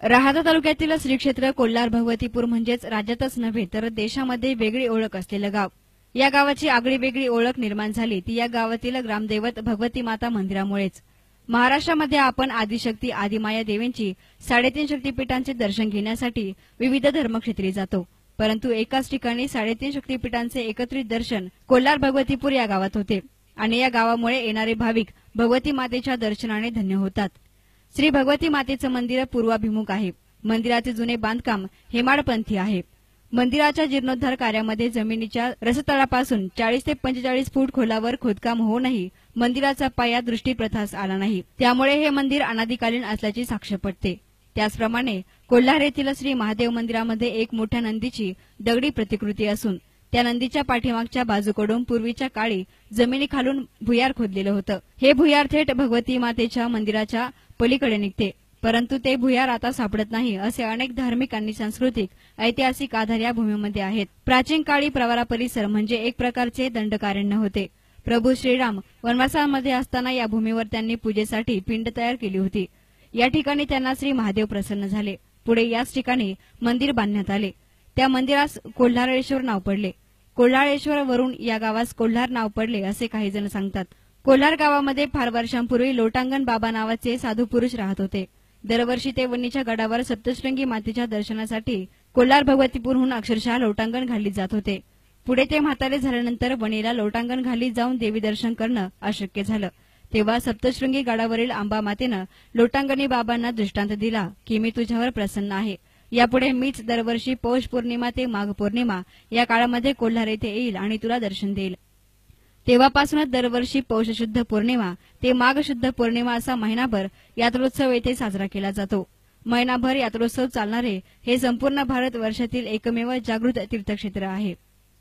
राहाता तालुक्यातील श्री क्षेत्र कोल्हार भगवतीपूर म्हणजेच राज्यातच नव्हे तर देशामध्ये वेगळी ओळख असलेलं गाव। या गावाची आगळीवेगळी ओळख निर्माण झाली ती या गावातील ग्रामदैवत भगवती माता मंदिरामुळेच। महाराष्ट्रामध्ये आपण आदिशक्ती आदिमाया देवींची 3.5 शक्तीपीठांचे दर्शन घेण्यासाठी विविध धर्मक्षेत्री जातो, परंतु एकाच ठिकाणी 3.5 शक्तीपीठांचे एकत्रित दर्शन कोल्हार भगवतीपूर या गावात होते आणि या गावामुळे येणारे भाविक भगवती मातेच्या दर्शनाने धन्य होतात। श्री भगवती मातेचं मंदिर पूर्वाभिमुख आहे। मंदिराचे जुने बांधकाम हेमाडपंथी आहे। मंदिराच्या जीर्णोद्धार कार्यामध्ये जमिनीच्या रसतळापासून 40 ते 45 फूट खोलावर खोदकाम होऊनही मंदिराचा पाया दृष्टीप्रथास आला नाही, त्यामुळे हे मंदिर अनादिकालीन असल्याची साक्ष पटते। त्याचप्रमाणे कोल्हार येथील श्री महादेव मंदिरामध्ये एक मोठ्या नंदीची दगडी प्रतिकृती असून त्या नंदीच्या पाठीमागच्या बाजूकडून पूर्वीच्या काळी जमिनीखालून भुयार खोदलेलं होतं। हे भुयार थेट भगवती मातेच्या मंदिराच्या पलीकडे निघते, परंतु ते भुयार आता सापडत नाही असे अनेक धार्मिक आणि सांस्कृतिक ऐतिहासिक आधार या भूमीमध्ये आहेत। प्राचीन काळी प्रवरा परिसर म्हणजे एक प्रकारचे दंडकारण्य होते। प्रभू श्रीराम वनवासामध्ये असताना या भूमीवर त्यांनी पूजेसाठी पिंड तयार केली होती। या ठिकाणी त्यांना श्री महादेव प्रसन्न झाले। पुढे याच ठिकाणी मंदिर बांधण्यात आले। त्या मंदिरास कोल्हारेश्वर नाव पडले। कोल्हारेश्वर वरून या गावास कोल्हार नाव पडले असे काही जण सांगतात। कोल्हार गावामध्ये फार वर्षांपूर्वी लोटांगण बाबा नावाचे साधू पुरुष राहत होते। दरवर्षी ते वणीच्या गडावर सप्तशृंगी मातेच्या दर्शनासाठी कोल्हार भगवतीपूरहून अक्षरशः लोटांगण घालीत जात होते। पुढे ते म्हातारे झाल्यानंतर वणीला लोटांगण घालीत जाऊन देवी दर्शन करणं अशक्य झालं। तेव्हा सप्तशृंगी गडावरील अंबा मातेनं लोटांगणी बाबांना दृष्टांत दिला की मी तुझ्यावर प्रसन्न आहे। यापुढे मीच दरवर्षी पौष पौर्णिमा ते माघ पौर्णिमा या काळामध्ये कोल्हार येथे येईल आणि तुला दर्शन देईल। तेव्हापासूनच दरवर्षी पौष शुद्ध पौर्णिमा ते माघ शुद्ध पौर्णिमा असा महिनाभर यात्रोत्सव येथे साजरा केला जातो। महिनाभर यात्रोत्सव चालणारे हे संपूर्ण भारत वर्षातील एकमेव जागृत तीर्थक्षेत्र आहे।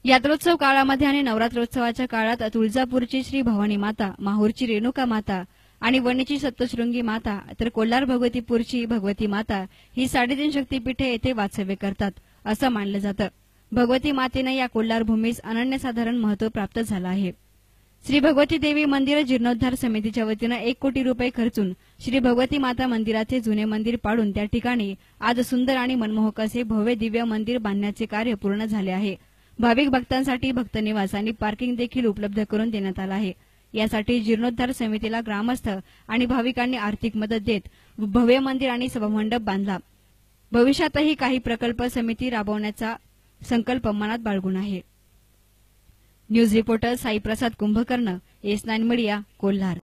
यात्रोत्सव काळामध्ये आणि नवरात्रोत्सवाच्या काळात तुळजापूरची श्री भवानी माता, माहूरची रेणुका माता आणि वणीची सप्तशृंगी माता तर कोल्हार भगवतीपूरची भगवती माता ही 3.5 शक्तीपीठे येथे वास्तव्य करतात असं मानलं जातं। भगवती मातेने या कोल्हार भूमीस अनन्यसाधारण महत्त्व प्राप्त झालं आहे। श्री भगवती देवी मंदिर जीर्णोद्धार समितीच्या वतीनं 1 कोटी रुपये खर्चून श्री भगवती माता मंदिराचे जुने मंदिर पाडून त्या ठिकाणी आज सुंदर आणि मनमोहक असे भव्य दिव्य मंदिर बांधण्याचे कार्य पूर्ण झाले आहे। भाविक भक्तांसाठी भक्तनिवास आणि पार्किंग देखील उपलब्ध करून देण्यात आलं आहे। यासाठी जीर्णोद्धार समितीला ग्रामस्थ आणि भाविकांनी आर्थिक मदत देत भव्य मंदिर आणि सभामंडप बांधला। भविष्यातही काही प्रकल्प समिती राबवण्याचा संकल्प मनात बाळगून आहे। न्यूज रिपोर्टर साई प्रसाद कुंभकर्ण, S9 मीडिया, कोल्हार।